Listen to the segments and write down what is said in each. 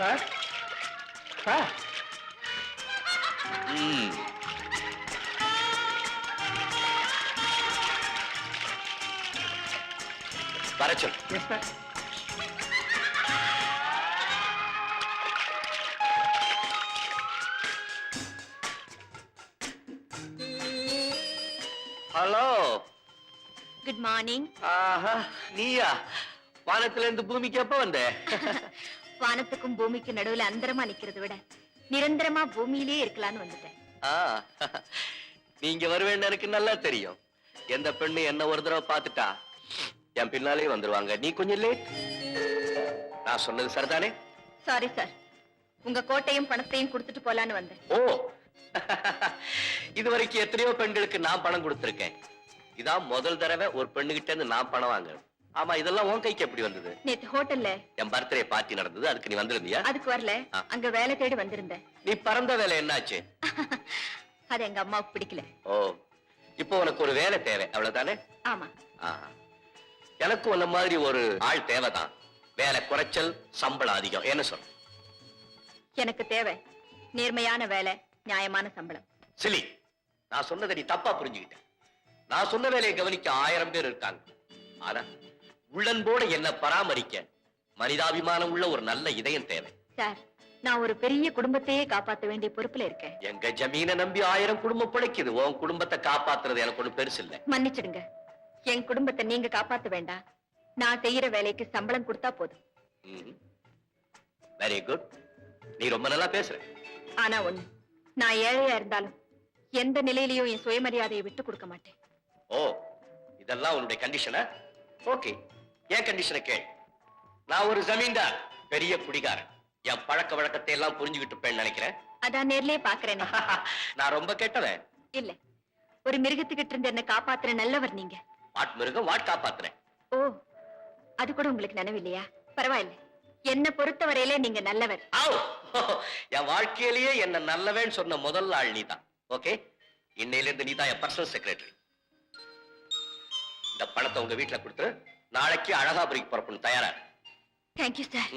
Sir sir வர சொல். Yes sir. Hello. Good morning. ஆஹா, நீயா? வானத்துல இருந்து பூமிக்கு எப்ப வந்த? வானத்துக்கும் பூமிக்கும் நடுவுல அந்தரமா நிக்கிறத விட நிரந்தரமா பூமியிலே இருக்கலாம்னு வந்துட்டேன். நீங்க வருவேன்னு எனக்கு நல்லா தெரியும். எந்த பெண்ணு என்ன ஒரு தடவை பார்த்துட்டா என் பின்னாலே வந்துருவாங்க. நீ கொஞ்சம் லேட். நான் சொன்னது சரிதானே? சாரி சார், உங்க கோட்டையும் பணத்தையும் கொடுத்துட்டு போலான்னு வந்தேன். ஓ, இதுவரைக்கும் எத்தனையோ பெண்களுக்கு நான் பணம் கொடுத்திருக்கேன். இதான் முதல் தடவை ஒரு பெண்ணுகிட்ட இருந்து நான் பணம் வாங்குறேன். ஆமா, இதெல்லாம் உன் கைக்கு எப்படி வந்தது? நேத்து ஹோட்டல்ல என் பர்த்டே பார்ட்டி நடந்தது, அதுக்கு நீ வந்திருந்தியா? அதுக்கு வரல, அங்க வேலை தேடி வந்திருந்தேன். நீ பறந்த வேலை என்னாச்சு? அது எங்க அம்மாவுக்கு பிடிக்கல. ஓ, இப்போ உனக்கு ஒரு வேலை தேவை, அவ்வளவுதானே? ஆமா. எனக்கு உன்ன மாதிரி ஒரு ஆள் தேவைதான். வேலை குறைச்சல், சம்பளம் அதிகம். என்ன சொல்ற? எனக்கு தேவை நேர்மையான வேலை, நியாயமான சம்பளம். சிலி, நான் சொன்னதை நீ தப்பா புரிஞ்சுக்கிட்ட. நான் சொன்ன வேலையை கவனிக்க 1000 பேர் இருக்காங்க. ஆனா உள்ளன்போட என்ன பராமரிக்க மனிதாபிமானம் உள்ள ஒரு நல்ல இதயம் தேவை. சார், நான் ஒரு பெரிய குடும்பத்தையே காப்பாற்ற வேண்டிய பொறுப்புல இருக்கேன். எங்க ஜமீனை நம்பி 1000 குடும்பம் பிழைக்குது. உன் குடும்பத்தை காப்பாத்துறது எனக்கு ஒண்ணு பெருசு இல்ல. மன்னிச்சிடுங்க, என் குடும்பத்தை நீங்க காப்பாத்த வேண்டாம். நான் செய்யற வேலைக்கு சம்பளம் கொடுத்தா போதும். Very good. நீ ரொம்ப நல்லா பேசுற. ஆனா ஒண்ணு, நான் ஏழையா இருந்தாலும் எந்த நிலையிலையும் என் சுயமரியாதையை விட்டு கொடுக்க மாட்டேன். ஓ, இதெல்லாம் உன்னுடைய கண்டிஷனா? ஓகே, ஏன் கண்டிஷனை கேள். நான் ஒரு ஜமீன்தார், பெரிய குடிகாரன். என் பழக்க வழக்கத்தை எல்லாம் புரிஞ்சுக்கிட்டு நினைக்கிறேன். அதான் நேர்லயே பாக்குறேன். நான் ரொம்ப கெட்டவன் இல்ல, ஒரு மிருகத்துக்கிட்ட இருந்து என்ன காப்பாத்துற நல்லவர் நீங்க. வாட் மிருகம், வாட் காப்பாத்துறேன். ஓ, அது கூட உங்களுக்கு நினைவில்லையா? பரவாயில்ல, என்ன பொறுத்தவரையிலே நீங்க நல்லவர். என் வாழ்க்கையிலேயே என்ன நல்லவன் சொன்ன முதல் ஆள் நீதான். ஓகே, இன்னையில இருந்து நீதான் என் பர்சனல் செக்ரட்டரி. இந்த பணத்தை உங்க வீட்டுல கொடுத்து நாளைக்கு அழகாபுரிக்கு புறப்படும். தயாரா? Thank you sir.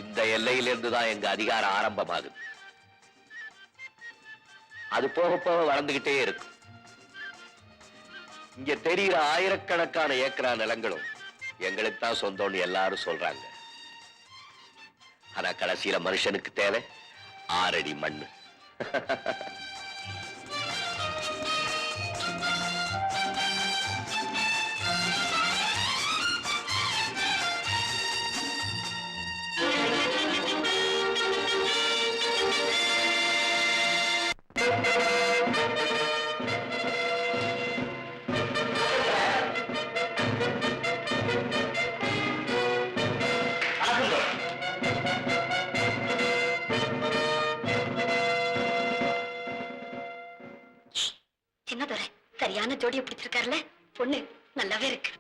இந்த எல்லையிலிருந்து தான் எங்க அதிகாரம் ஆரம்பமாகுது. அது போக போக வளர்ந்துகிட்டே இருக்கும். இங்க தெரிகிற ஆயிரக்கணக்கான ஏக்கரா நிலங்களும் எங்களுக்கு தான் சொந்தம்னு எல்லாரும் சொல்றாங்க. ஆனா கடைசியில மனுஷனுக்கு தேவை 6 அடி மண்ணு. சின்னதுரை சரியான ஜோடியை பிடிச்சிருக்காருல, பொண்ணு நல்லாவே இருக்கு.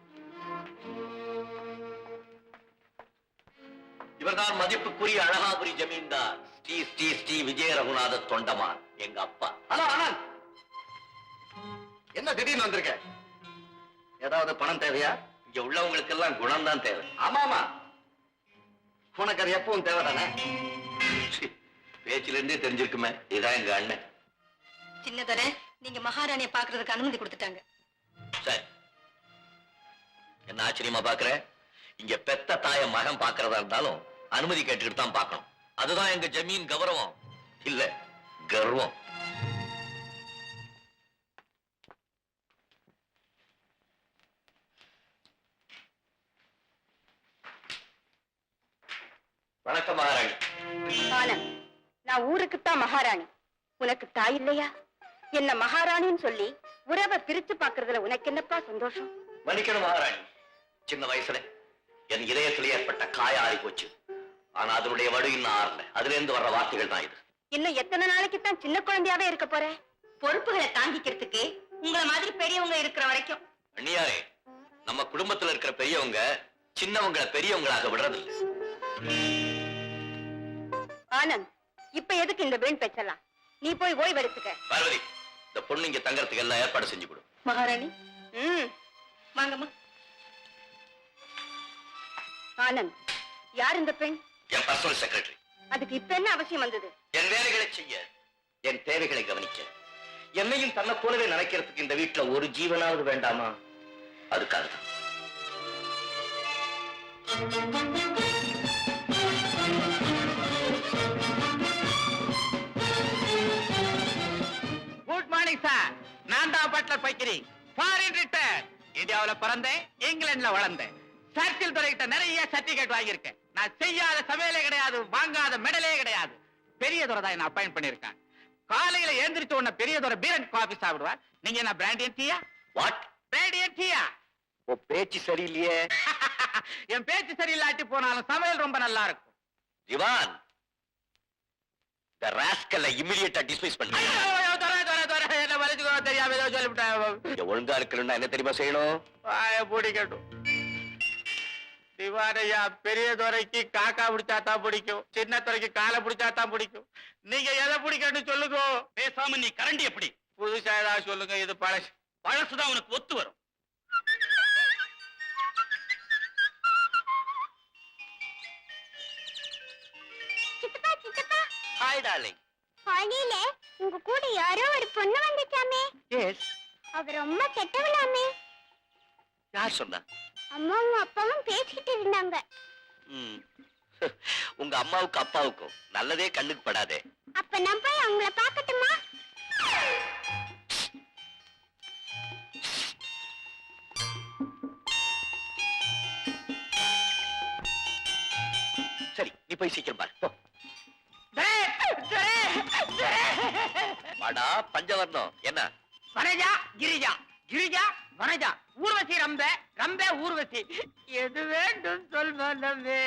இவர்தான் மதிப்புக்குரிய அழகாபுரி ஜமீன்தார் ஸ்ரீ ஸ்ரீ ஸ்ரீ விஜய ரகுநாத தொண்டமான், எங்க அப்பா. ஹலோ ஆனந்த், என்ன திடீர்னு வந்திருக்க? ஏதாவது பணம் தேவையா? இங்க உள்ளவங்களுக்கு எல்லாம் குணம் தான் தேவை. ஆமாமா, உனக்கு அது எப்பவும் தேவைதானே? பேச்சில இருந்தே தெரிஞ்சிருக்குமே. இதான் எங்க அண்ணன். சின்னதுரை, நீங்க மகாராணியை பாக்குறதுக்கு அனுமதி கொடுத்துட்டாங்க. சரி, என்ன ஆச்சரியமா பாக்குற? இங்க பெத்த தாய மகன் பாக்குறதா இருந்தாலும் அனுமதி கேட்டுக்கிட்டு தான் பார்க்கணும். அதுதான் எங்க ஜமீன் கௌரவம், இல்ல கர்வம். வணக்கம் மகாராணி. நான் ஊருக்குத்தான் மகாராணி, உனக்கு தாய் இல்லையா? என்ன மகாராணின்னு சொல்லி உறவை பிரிச்சு பாக்குறதுல உனக்கு என்னப்பா சந்தோஷம்? மன்னிக்கணும் மகாராணி, சின்ன வயசுல என் இதயத்தில் ஏற்பட்ட காய ஆறி போச்சு. ஆனா அதனுடைய வடு இன்னும் ஆறல. அதுல இருந்து வர்ற வார்த்தைகள் தான் இது. இன்னும் எத்தனை நாளைக்கு தான் சின்ன குழந்தையாவே இருக்க போற? பொறுப்புகளை தாங்கிக்கிறதுக்கு உங்களை மாதிரி பெரியவங்க இருக்கிற வரைக்கும். அண்ணியாரே, நம்ம குடும்பத்துல இருக்கிற பெரியவங்க சின்னவங்களை பெரியவங்களாக விடுறதில்லை. ஆனந்த், இப்ப எதுக்கு இந்த வீண் பேச்சலாம்? நீ போய் ஓய்வு எடுத்துக்க. பார்வதி, இந்த பொண்ணு இங்க தங்கறதுக்கு எல்லாம் ஏற்பாடு செஞ்சு கொடு. மகாராணி. வாங்கம்மா. ஆனந்த், யார் இந்த பெண்? என் பர்சனல் செக்ரட்டரி. அதுக்கு இப்ப என்ன அவசியம் வந்தது? என் வேலைகளை செய்ய, என் தேவைகளை கவனிக்க, என்னையும் தன்னை போலவே நினைக்கிறதுக்கு இந்த வீட்டுல ஒரு ஜீவனாவது வேண்டாமா? அதுக்காக தான். Good morning sir. நான் தான் பட்லர் பைக்கிரி. Foreign return. இந்தியாவுல பிறந்தேன், இங்கிலாந்துல வளர்ந்தேன். சர்க்கிள் துறைகிட்ட நிறைய சர்டிபிகேட் வாங்கியிருக்கேன். நான் செய்யாத சமையலே கிடையாது, வாங்காத மெடலே கிடையாது. பெரிய துறை தான் என்ன அப்பாயிண்ட் பண்ணிருக்கேன். காலையில எழுந்திரிச்ச உடனே பெரிய துறை பீரன் காபி சாப்பிடுவார். நீங்க என்ன பிராண்டியன் டீயா? வாட்? பிராண்டியன் டீயா? ஓ, பேச்சு சரியில்லையே. என் பேச்சு சரியில்லாட்டி போனாலும் சமையல் ரொம்ப நல்லா இருக்கும். திவான், இந்த ராஸ்கல்ல இமிடியேட்டா டிஸ்மிஸ் பண்ணு. என்ன வலிச்சுக்கோ தெரியாம ஏதோ சொல்லிவிட்டேன். ஒழுங்கா இருக்கணும்னா என்ன தெரியுமா செய்யணும்? பிடிக்கட்டும். திவாரையா, பெரிய துறைக்கு காக்கா பிடிச்சாதான் பிடிக்கும், சின்ன துறைக்கு காலை பிடிச்சாதான் பிடிக்கும். நீங்க எதை பிடிக்கணும்னு சொல்லுங்க. பேசாம நீ கரண்டி எப்படி? புதுசா ஏதாவது சொல்லுங்க. இது பழசு. பழசுதான் உனக்கு ஒத்து வரும். சித்தப்பா, சித்தப்பா. Hi darling. காலையில உங்க கூட யாரோ ஒரு பொண்ணு வந்துச்சாமே. எஸ். அவ ரொம்ப கெட்டவளாமே. யார் சொன்னா? அம்மாவும் அப்பாவும் பேசிக்கிட்டு இருந்தாங்க. ம். உங்க அம்மாவுக்கு அப்பாவுக்கும் நல்லதே கண்ணுக்கு படாதே. அப்ப நான் போய் அவங்கள பார்க்கட்டுமா? சரி, நீ போய் சீக்கிரம் பாரு. போ. வாடா பஞ்சவர்ணம். என்ன? வனஜா கிரிஜா, கிரிஜா வனஜா, ஊர்வசி ரம்ப, ரம்ப ஊர்வசி. எது வேண்டும் சொல் மனமே.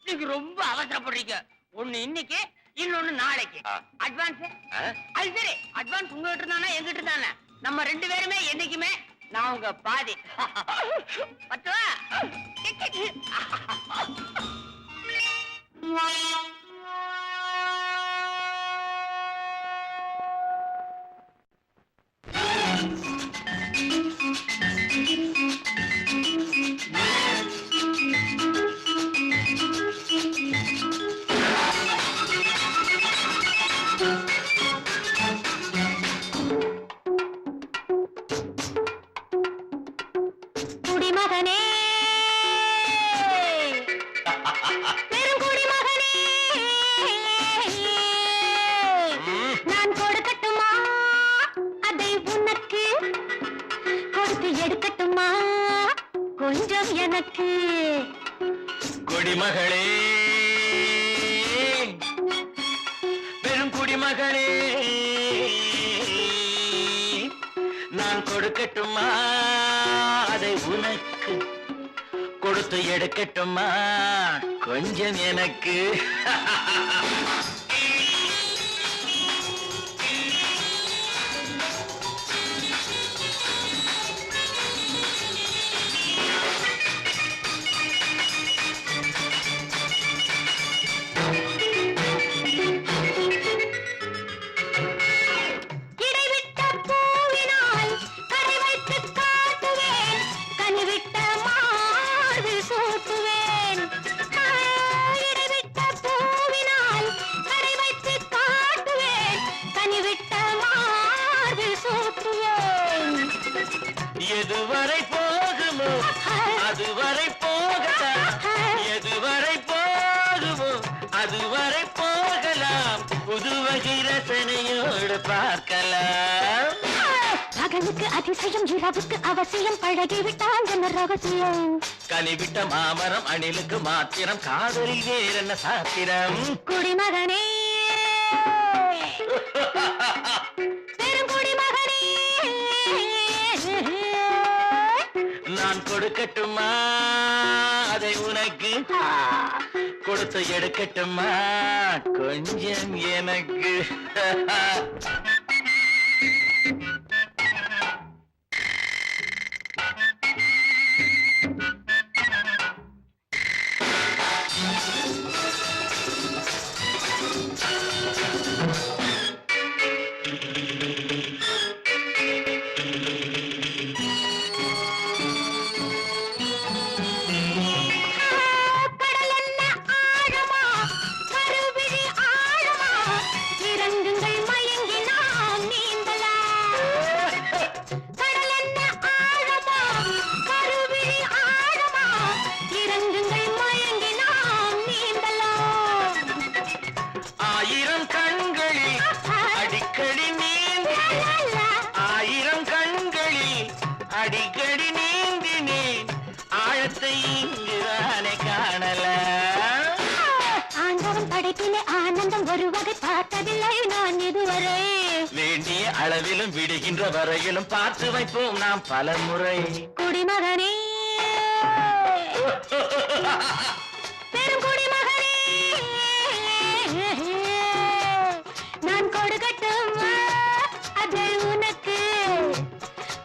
நீங்க ரொம்ப அவசரப்படுறீங்க. ஒண்ணு இன்னைக்கு, இன்னொன்னு நாளைக்கு. ஆ. அட்வான்ஸ்? ஆ? அது சரி, அட்வான்ஸ் உங்ககிட்ட இருந்தானா எங்கிட்ட இருந்தானே? நம்ம ரெண்டு பேருமே என்னைக்குமே நான் உங்க பாதி. பத்துவா? குடிமகனே, பெருங்குடிமகனே, நான் கொடுக்கட்டுமா அதை உனக்கு? கொடுத்து எடுக்கட்டுமா கொஞ்சம் எனக்கு? குடிமகளே, பெரும் குடிமகளே, நான் கொடுக்கட்டுமா அதை உனக்கு? கொடுத்து எடுக்கட்டுமா கொஞ்சம் எனக்கு? இடைவிட்ட பூவினால் கடை வைத்து காட்டுவேன், கனிவிட்ட மார்பில் சூட்டுவேன். இடைவிட்ட பூவினால் கடை வைத்து காட்டுவேன், கனிவிட்ட மார்பில் சூட்டுவேன். எதுவரை போகுமோ அதுவரை போகலாம், எதுவரை போகுமோ அதுவரை போகலாம், புதுவகை ரசனையோடு பார்க்கலாம். பகலுக்கு அதிசயம், இரவுக்கு அவசியம், பழகிவிட்டால் என்ன ரகசியம்? கனிவிட்ட மாமரம் அணிலுக்கு மாத்திரம், காதலில் வேறென்ன சாத்திரம்? குடிமகனே, பெருங்குடிமகனே, நான் கொடுக்கட்டுமா அதை உனக்கு? கொடுத்து எடுக்கட்டுமா கொஞ்சம் எனக்கு? அடிக்கடி நீந்தினேன் ஆயிரம் கண்களில் அடிக்கடி நீந்தினேன் ஆழத்தை இங்குதானே காணல ஆண்டவன் படைப்பிலே ஆனந்தம் ஒரு வகை பார்த்ததில்லை நான் இதுவரை வேண்டிய அளவிலும் விடுகின்ற வரையிலும் பார்த்து வைப்போம் நாம் பல முறை குடிமகனே பெரும் குடிமகனே நான் கொடுக்கட்டுமா அதை உனக்கு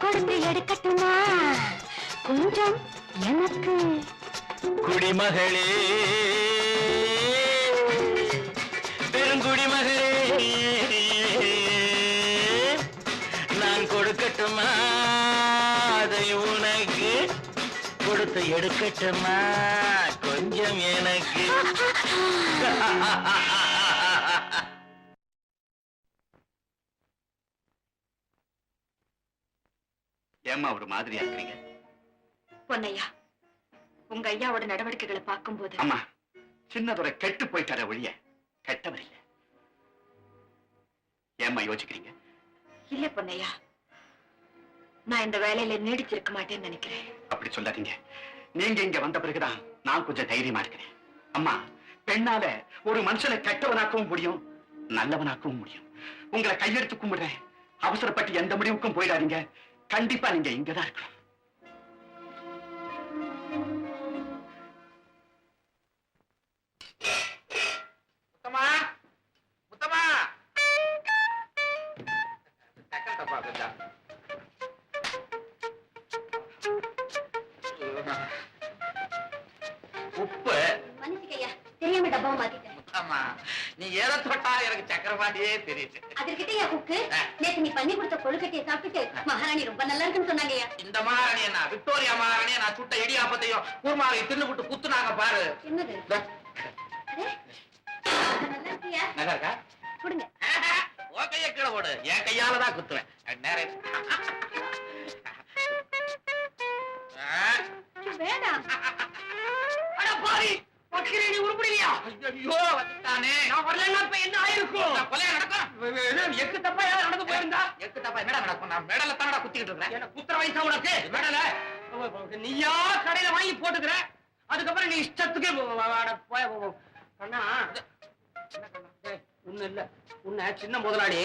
கொடுத்து எடுக்கட்டுமா கொஞ்சம் எனக்கு குடிமகளே பெருங்குடிமகளே நான் கொடுக்கட்டுமா அதை உனக்கு கொடுத்து எடுக்கட்டுமா கொஞ்சம் எனக்கு ஏம்மா ஒரு மாதிரியா இருக்கிறீங்க? பொன்னையா, உங்க ஐயாவோட நடவடிக்கைகளை பார்க்கும்போது அம்மா, சின்னதுரை கெட்டு போயிட்டார ஒழிய கெட்டவர் இல்ல. ஏம்மா யோசிக்கிறீங்க? இல்ல பொன்னையா, நான் இந்த வேலையில நீடிச்சிருக்க மாட்டேன்னு நினைக்கிறேன். அப்படி சொல்லாதீங்க. நீங்க இங்க வந்த பிறகுதான் நான் கொஞ்சம் தைரியமா இருக்கிறேன். அம்மா, பெண்ணால ஒரு மனுஷனை கெட்டவனாக்கவும் முடியும், நல்லவனாக்கவும் முடியும். உங்களை கையெடுத்து கும்பிடுறேன். அவசரப்பட்டு எந்த முடிவுக்கும் போயிடாதீங்க. கண்டிப்பா நீங்க இங்கதான் இருக்கணும். முத்தமா முத்தமா டக்கல் தப்பா கொஞ்சம் உப்பு மன்னிச்சுக்கையா, தெரியாம டப்பாவை மாத்திட்டேன். முத்தமா நீ எதை தொட்டா எனக்கு சக்கர மாட்டியே தெரியுது. அதற்கிட்டயா குக்கு, நேத்து நீ பண்ணி கொடுத்த கொழுக்கட்டையை சாப்பிட்டு மகாராணி ரொம்ப நல்லா இருக்குன்னு சொன்னாங்கய்யா. இந்த மகாராணியை நான் விக்டோரியா மகாராணியை நான் சுட்ட இடியாப்பத்தையும் கூர்மாவை தின்னு விட்டு குத்துனாங்க பாரு. என்னது? இதோ. அடே, நல்லா இருக்கியா? நல்லா இருக்கா? கொடுங்க. உன் கையை கீழே போடு, என் கையாலதான் குத்துவேன். நேரம் வேண்டாம். அட பாரி, பக்கிரே நீ உருப்படியா? ஐயோ வந்துட்டானே. நான் வரலன்னா இப்ப என்ன ஆயிருக்கும்? கொலையா நடக்கும். எக்கு தப்பா ஏதாவது நடந்து போயிருந்தா? எக்கு தப்பா என்னடா நடக்கும்? நான் மெடல தானடா குத்திக்கிட்டு இருக்கேன். என்ன குத்துற வயசா உனக்கு? மெடல நீயா கடையில வாங்கி போட்டுக்கிற. அதுக்கப்புறம் நீ இஷ்டத்துக்கு கண்ணா ஒண்ணு இல்ல. உன்னை சின்ன முதலாளி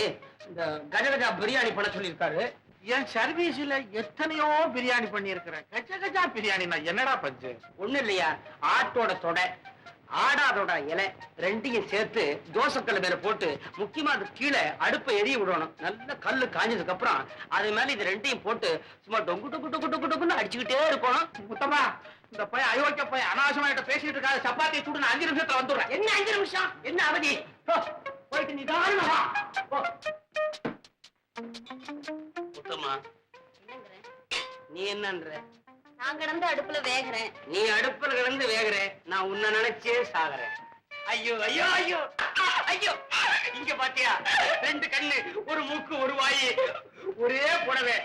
இந்த கஜகஜா பிரியாணி பண்ண சொல்லியிருக்காரு. என் சர்வீஸ்ல எத்தனையோ பிரியாணி பண்ணி இருக்கிறேன். கஜகஜா பிரியாணி நான் என்னடா பஞ்சு? ஒண்ணு இல்லையா, ஆட்டோட தொடை ஆடாதோட இலை ரெண்டையும் சேர்த்து தோசைக்கல்ல மேல போட்டு முக்கியமா அது கீழே அடுப்பை எரிய விடணும். நல்ல கல்லு காஞ்சதுக்கு அப்புறம் அது மேல இது ரெண்டையும் போட்டு சும்மா டொங்கு டொங்கு டொங்கு டொங்கு டொங்குன்னு அடிச்சுக்கிட்டே இருக்கணும். முத்தமா, இந்த பையன் அயோக்கிய பையன் அனாவசியமா கிட்ட பேசிட்டு இருக்காது. சப்பாத்தியை சுடு, நான் 5 நிமிஷத்துல வந்துடுறேன். என்ன 5 நிமிஷம்? என்ன அவதி? போயிட்டு நீ தாரணமா முத்தமா. நீ என்னன்ற? நான் கிடந்து அடுப்புல வேகிறேன். நீ அடுப்புல கிடந்து வேகுற, நான் உன்னை நினைச்சே சாகுறேன். ஐயோ ஐயோ ஐயோ ஐயோ, இங்க பாத்தியா, 2 கண்ணு, ஒரு மூக்கு, ஒரு வாயி, ஒரே புடவை,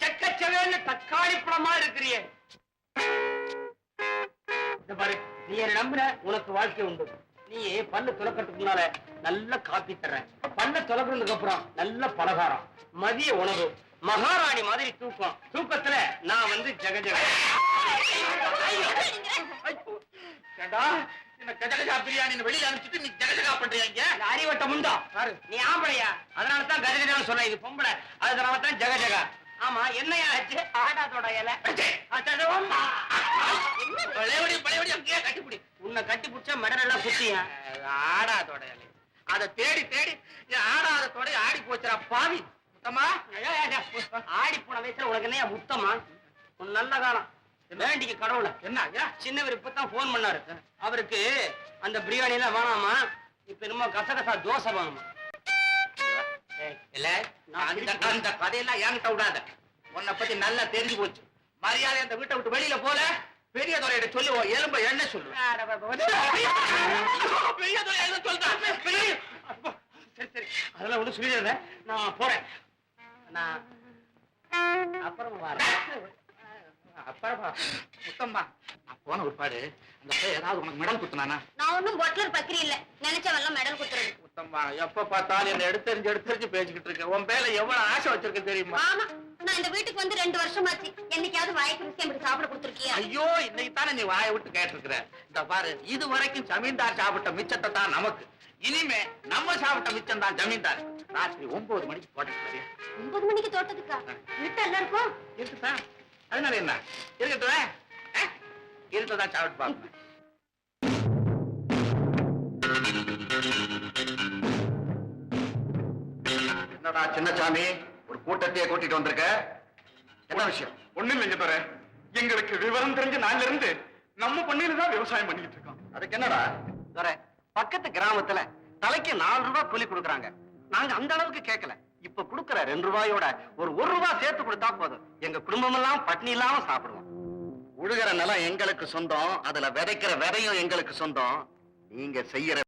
செக்கச்சவேன்னு தக்காளி பழமா இருக்கிறியே. இந்த பாரு, நீ என்ன நம்புன, உனக்கு வாழ்க்கை உண்டு. நீ பல்லு துலக்கிறதுக்கு முன்னால நல்ல காப்பி தர்றேன், பல்ல துலக்கிறதுக்கு அப்புறம் நல்ல பலகாரம், மதிய உணவு, மகாராணி மாதிரி தூக்கம், தூக்கத்துல நான் வந்து ஜெகஜக. என்ன கஜகஜா பிரியாணி வெளியில அனுப்பிச்சுட்டு நீ ஜெகஜகா பண்றீங்க? அறிவட்ட முண்டா பாரு, நீ ஆம்பளையா, அதனாலதான் கஜகஜான்னு சொல்ல. இது பொம்பளை, அதனாலதான் ஜெகஜகா. ஆமா, என்னையா ஆச்சு? ஆடாதோட இலை. கட்டிப்பிடி, உன்னை கட்டி பிடிச்சா மெடலெல்லாம் குத்தியா? ஆடாதோட இலை, அதை தேடி தேடி ஆடாத தொடை ஆடி போச்சுரா பாவி. முத்தமா, ஆடி போன வயசுல உனக்கு என்னையா முத்தமா? உன் நல்ல காலம் வேண்டிக்கு கடவுள. என்ன சின்னவர் இப்பதான் போன் பண்ணாரு, அவருக்கு அந்த பிரியாணி எல்லாம் வேணாமா, இப்ப என்னமோ கசகசா தோசை வேணுமா. இல்ல, அந்த கதையெல்லாம் என்கிட்ட விடாத. உன்னை பத்தி நல்லா தெரிஞ்சு போச்சு. மரியாதை அந்த வீட்டை விட்டு வெளியில போல. பெரிய துறையிட்ட சொல்லுவோம், எலும்ப என்ன சொல்லுவேன். பெரிய துறை என்ன சொல்றேன். சரி சரி, அதெல்லாம் ஒண்ணு சொல்லிடுறேன், நான் போறேன். நான் அப்புறம் வரேன். அப்புறமா முத்தம்மா, நான் போன ஒருபாடு அந்த ஏதாவது உனக்கு மெடல் குத்துனானா? நான் ஒன்னும் பொட்லர் பக்கிரி இல்ல, நினைச்சவெல்லாம் மெடல் குத்துறது. முத்தம்மா எப்ப பார்த்தாலும் என்ன எடுத்தறிஞ்சு பேசிக்கிட்டு இருக்க. உன் பேர்ல எவ்வளவு ஆசை வச்சிருக்க தெரியுமா? ஆமா, நான் இந்த வீட்டுக்கு வந்து 2 வருஷமாச்சு. என்னைக்காவது வாய்க்கு ருசி அப்படி சாப்பிட கொடுத்துருக்கியா? ஐயோ, இன்னைக்கு தானே நீ வாயை விட்டு கேட்டிருக்கிற. இந்த பாரு, இது வரைக்கும் ஜமீன்தார் சாப்பிட்ட மிச்சத்தை தான் நமக்கு. இனிமே நம்ம சாப்பிட்ட மிச்சம் தான் ஜமீன்தார். ராத்திரி 9 மணிக்கு போட்டு 9 மணிக்கு தோட்டத்துக்கா? வீட்டு எல்லாருக்கும் இருக்குதா? அதனால என்ன இருக்கட்டும், இருக்கதான் சாப்பிட்டு பாப்பேன். என்னடா சின்னசாமி, ஒரு கூட்டத்தையே கூட்டிட்டு வந்திருக்க? என்ன விஷயம்? ஒண்ணும் இல்லைங்க தோற, எங்களுக்கு விவரம் தெரிஞ்ச நாள்ல இருந்து நம்ம பண்ணையில தான் விவசாயம் பண்ணிட்டு இருக்கோம். அதுக்கு என்னடா தோற, பக்கத்து கிராமத்துல தலைக்கு 4 ரூபாய் கூலி கொடுக்கறாங்க. நாங்க அந்த அளவுக்கு கேட்கல. இப்ப கொடுக்கற 2 ரூபாயோட ஒரு 1 ரூபாய் சேர்த்து கொடுத்தா போதும். எங்க குடும்பம் எல்லாம் பட்னி இல்லாம சாப்பிடுவோம். உழுகிற நிலம் எங்களுக்கு சொந்தம், அதுல விதைக்கிற விதையும் எங்களுக்கு சொந்தம். நீங்க செய்யற